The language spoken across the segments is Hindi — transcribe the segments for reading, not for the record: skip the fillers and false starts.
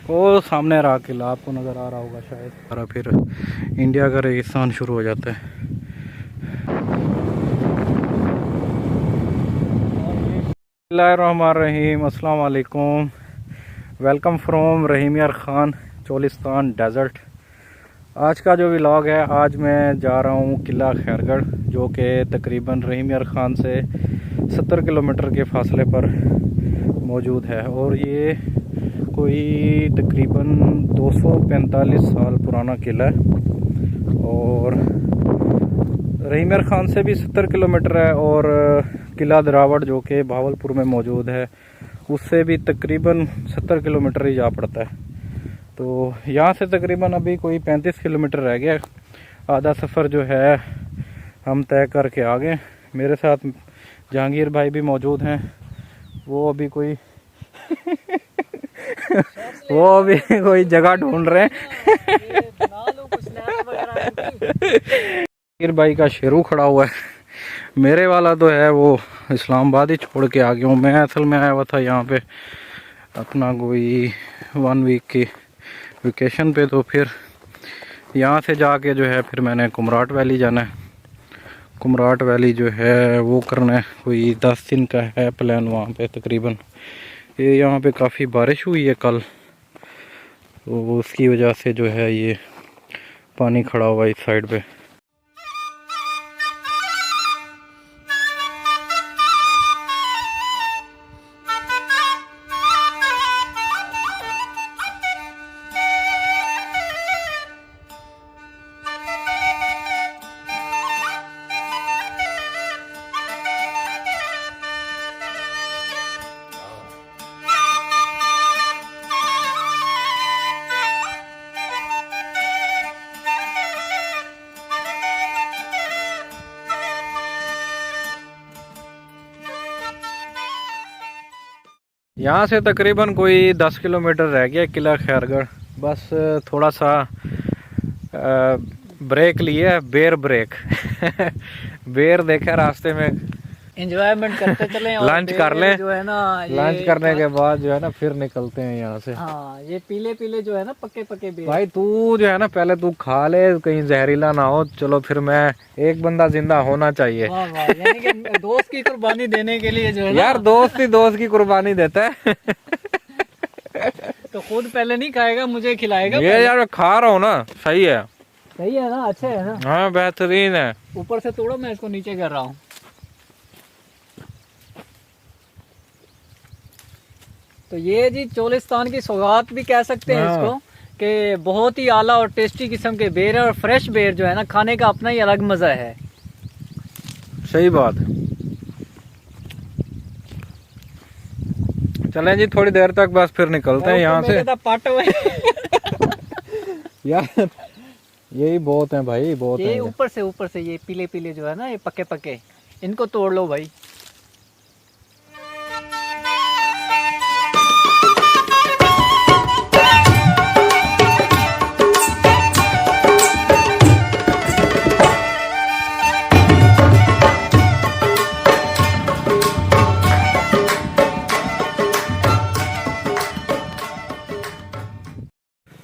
वो सामने रहा किला आपको नज़र आ रहा होगा शायद। और फिर इंडिया का रेगिस्तान शुरू हो जाता है। बिस्मिल्लाहिर्रहमानिर्रहीम, अस्सलाम वालेकुम। वेलकम फ्रॉम रहीम यार ख़ान चोलिस्तान डेज़र्ट। आज का जो व्लॉग है, आज मैं जा रहा हूँ किला खैरगढ़, जो कि तकरीबन रहीम यार ख़ान से 70 किलोमीटर के फासले पर मौजूद है। और ये कोई तकरीबन 245 साल पुराना किला है। और रहीम यार ख़ान से भी 70 किलोमीटर है। और किला दरावड़ जो कि भावलपुर में मौजूद है, उससे भी तकरीबन 70 किलोमीटर ही जा पड़ता है। तो यहाँ से तकरीबन अभी कोई 35 किलोमीटर रह गया। आधा सफ़र जो है हम तय करके आ गए। मेरे साथ जहांगीर भाई भी मौजूद हैं। वो अभी कोई जगह ढूंढ रहे हैं। जहांगीर भाई का शेरू खड़ा हुआ है। मेरे वाला तो है वो इस्लामाबाद ही छोड़ के आ गया हूँ। मैं असल में आया हुआ था यहाँ पे अपना कोई 1 वीक की वेकेशन पे। तो फिर यहाँ से जाके जो है फिर मैंने कुमराट वैली जाना है। कुमराट वैली जो है वो करना है, कोई 10 दिन का है प्लान वहाँ पे तकरीबन। ये यहाँ पे काफ़ी बारिश हुई है कल, तो उसकी वजह से जो है ये पानी खड़ा हुआ है इस साइड पे। यहाँ से तकरीबन कोई 10 किलोमीटर रह गया किला खैरगढ़। बस थोड़ा सा ब्रेक लिए, बेर ब्रेक बेर देखा रास्ते में, एंजॉयमेंट करते चले और लंच कर लें। जो है ना, लंच करने के बाद जो है ना फिर निकलते हैं यहाँ से। हाँ, ये पीले पीले जो है ना पक्के पक्के बेर। भाई तू जो है ना पहले तू खा ले, कहीं जहरीला ना हो। चलो फिर मैं एक बंदा जिंदा होना चाहिए। वाह वाह, यानी कि दोस्त की कुर्बानी देने के लिए जो है ना। यार दोस्त ही दोस्त की कुर्बानी देता है। तो खुद पहले नहीं खाएगा, मुझे खिलाएगा। ये यार खा रहा हूँ ना, सही है। सही है ना, अच्छे है ना। हाँ बेहतरीन है। ऊपर से तोड़ो, मैं इसको नीचे कर रहा हूँ। तो ये जी चोलिस्तान की सौगात भी कह सकते हैं इसको, कि बहुत ही आला और टेस्टी किस्म के बेर है। और फ्रेश बेर जो है ना, खाने का अपना ही अलग मजा है। सही बात। चलें जी थोड़ी देर तक, बस फिर निकलते हैं यहाँ से। पाट हुए यार यही बहुत है भाई, बहुत ये है। ऊपर से ये पीले पीले जो है ना, ये पक्के पक्के, इनको तोड़ लो भाई।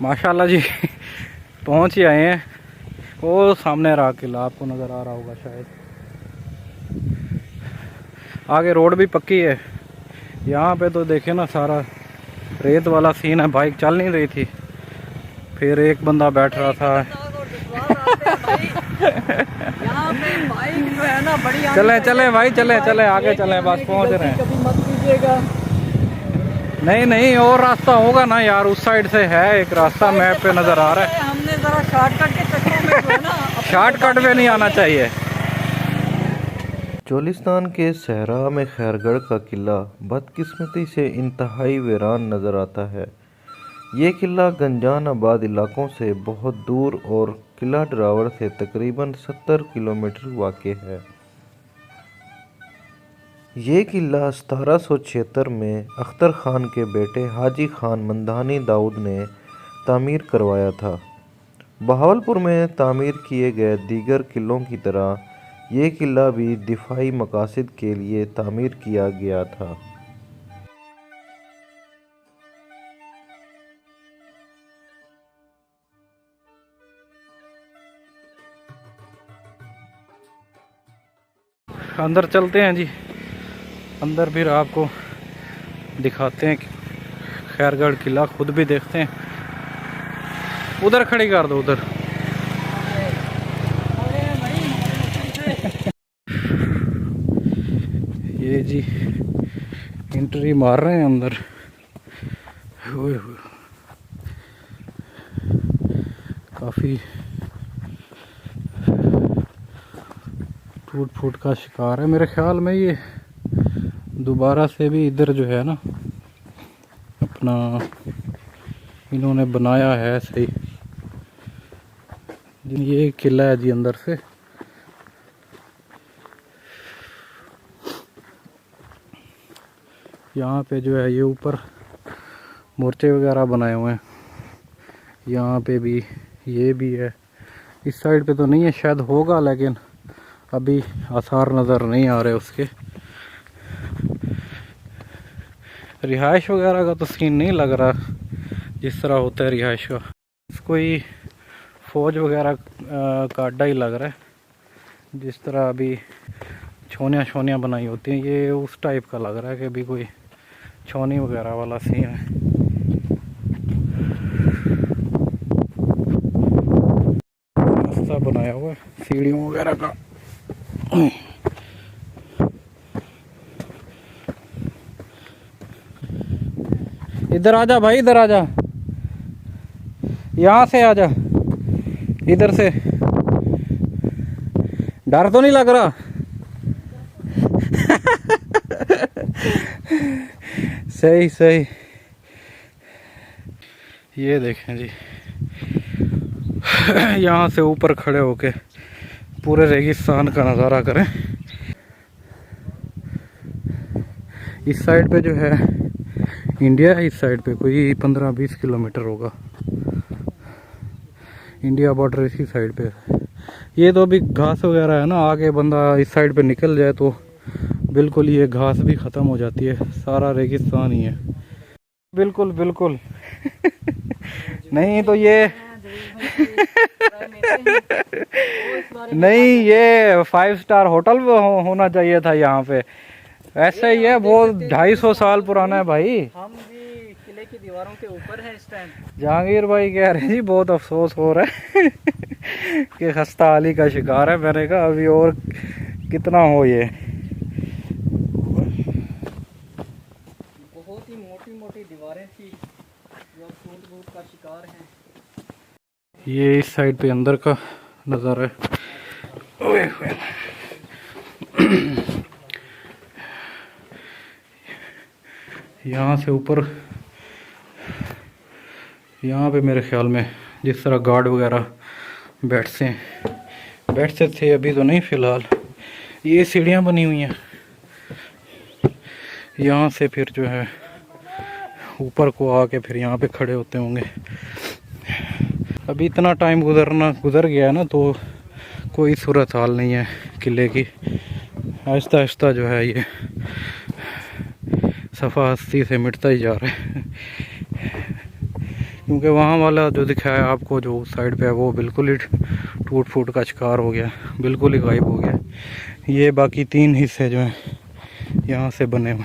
माशाल्लाह जी पहुंच ही आए हैं। वो सामने रहा किला, आपको नज़र आ रहा होगा शायद। आगे रोड भी पक्की है। यहाँ पे तो देखे ना सारा रेत वाला सीन है। बाइक चल नहीं रही थी, फिर एक बंदा बैठ रहा था। यहाँ पे बाइक जो है ना बड़ी चले चले भाई, चले चले आगे चले, बस पहुंच रहे हैं। कभी मत कीजिएगा। नहीं नहीं, और रास्ता होगा ना यार, उस साइड से है एक रास्ता, मैप पे नजर आ रहा है। हमने जरा शॉर्टकट के चक्कर में जो है ना, शॉर्टकट में नहीं आना चाहिए। चोलिस्तान के सहरा में खैरगढ़ का किला बदकिस्मती से इंतहाई वीरान नज़र आता है। ये किला गंजान आबाद इलाकों से बहुत दूर और किला ड्रावर से तकरीबन 70 किलोमीटर वाक़ है। ये किला 1776 में अख्तर ख़ान के बेटे हाजी ख़ान मंदानी दाऊद ने तामीर करवाया था। बहावलपुर में तामीर किए गए दीगर किलों की तरह ये किला भी दिफाई मकासद के लिए तामीर किया गया था। अंदर चलते हैं जी, अंदर फिर आपको दिखाते हैं खैरगढ़ किला, खुद भी देखते हैं। उधर खड़ी कर दो, उधर। ये जी एंट्री मार रहे हैं अंदर। काफ़ी टूट फूट का शिकार है। मेरे ख्याल में ये दोबारा से भी इधर जो है ना अपना इन्होंने बनाया है सही। ये किला है जी अंदर से। यहाँ पे जो है ये ऊपर मोर्चे वगैरह बनाए हुए हैं, यहाँ पे भी, ये भी है। इस साइड पे तो नहीं है, शायद होगा, लेकिन अभी आसार नज़र नहीं आ रहे उसके। रिहाइश वगैरह का तो सीन नहीं लग रहा जिस तरह होता है रिहाइश का। कोई फौज वगैरह का अड्डा ही लग रहा है, जिस तरह अभी छोनियाँ बनाई होती हैं, ये उस टाइप का लग रहा है कि अभी कोई छौनी वगैरह वाला सीन है। रास्ता बनाया हुआ है सीढ़ियों वगैरह का। इधर आजा भाई, इधर आजा, यहाँ से आजा, इधर से। डर तो नहीं लग रहा? सही सही। ये देखें जी, यहाँ से ऊपर खड़े होके पूरे रेगिस्तान का नज़ारा करें। इस साइड पे जो है इंडिया है, इस साइड पे कोई 15-20 किलोमीटर होगा। इंडिया बॉर्डर इसी साइड पे। ये तो अभी घास वगैरह है ना, आगे बंदा इस साइड पे निकल जाए तो बिल्कुल ये घास भी ख़त्म हो जाती है, सारा रेगिस्तान ही है। बिल्कुल बिल्कुल। नहीं तो ये नहीं, ये 5 स्टार होटल होना चाहिए था यहाँ पे। ऐसा ही है, वो 250 साल पुराना है भाई। हम जी किले की दीवारों के ऊपर है इस टाइम। जहांगीर भाई कह रहे हैं जी बहुत अफसोस हो रहा है कि खस्ता हाली का शिकार है। मैंने कहा अभी और कितना हो ये। बहुत ही मोटी मोटी दीवारें थी जो टूट का शिकार हैं। ये इस साइड पे अंदर का नज़ारा है। यहाँ से ऊपर, यहाँ पे मेरे ख्याल में जिस तरह गार्ड वगैरह बैठते थे, अभी तो नहीं फ़िलहाल। ये सीढ़ियाँ बनी हुई हैं, यहाँ से फिर जो है ऊपर को आके फिर यहाँ पे खड़े होते होंगे। अभी इतना टाइम गुजर गया है ना, तो कोई सूरत हाल नहीं है किले की। आहिस्ता आहिस्ता जो है ये सफ़ा हस्ती से मिटता ही जा रहा है। क्योंकि वहाँ वाला जो दिखाया आपको, जो उस साइड पे है, वो बिल्कुल ही टूट फूट का शिकार हो गया, बिल्कुल ही गायब हो गया। ये बाकी 3 हिस्से जो हैं यहाँ से बने हुए,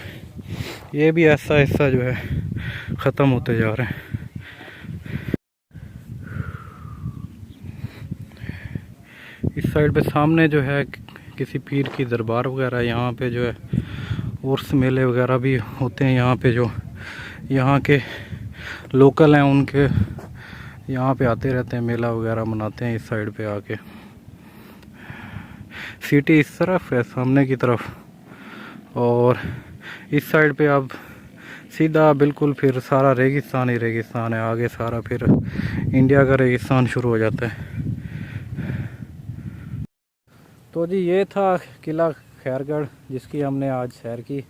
ये भी ऐसा ऐसा जो है ख़त्म होते जा रहे हैं। इस साइड पे सामने जो है किसी पीर की दरबार वगैरह, यहाँ पे जो है उर्स मेले वगैरह भी होते हैं। यहाँ पे जो यहाँ के लोकल हैं उनके यहाँ पे आते रहते हैं, मेला वगैरह मनाते हैं इस साइड पे आके। सिटी इस तरफ है सामने की तरफ, और इस साइड पे अब सीधा बिल्कुल फिर सारा रेगिस्तान ही रेगिस्तान है। आगे सारा फिर इंडिया का रेगिस्तान शुरू हो जाता है। तो जी ये था किला खैरगढ़ जिसकी हमने आज सैर की।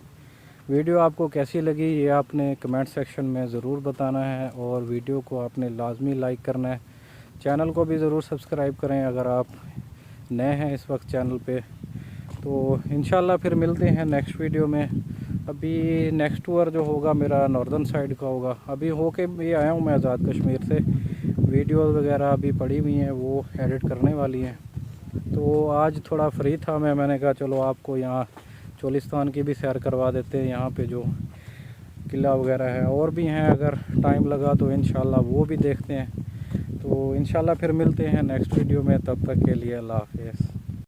वीडियो आपको कैसी लगी ये आपने कमेंट सेक्शन में ज़रूर बताना है, और वीडियो को आपने लाजमी लाइक करना है। चैनल को भी ज़रूर सब्सक्राइब करें अगर आप नए हैं इस वक्त चैनल पे। तो इंशाल्लाह फिर मिलते हैं नेक्स्ट वीडियो में। अभी नेक्स्ट टूर जो होगा मेरा नॉर्दर्न साइड का होगा। अभी होके भी आया हूँ मैं आज़ाद कश्मीर से। वीडियो वगैरह अभी पड़ी हुई हैं, वो एडिट करने वाली हैं। तो आज थोड़ा फ्री था मैंने कहा चलो आपको यहाँ चोलिस्तान की भी सैर करवा देते हैं। यहाँ पे जो किला वगैरह है और भी हैं, अगर टाइम लगा तो इंशाल्लाह वो भी देखते हैं। तो इंशाल्लाह फिर मिलते हैं नेक्स्ट वीडियो में, तब तक के लिए अल्लाह हाफिज़।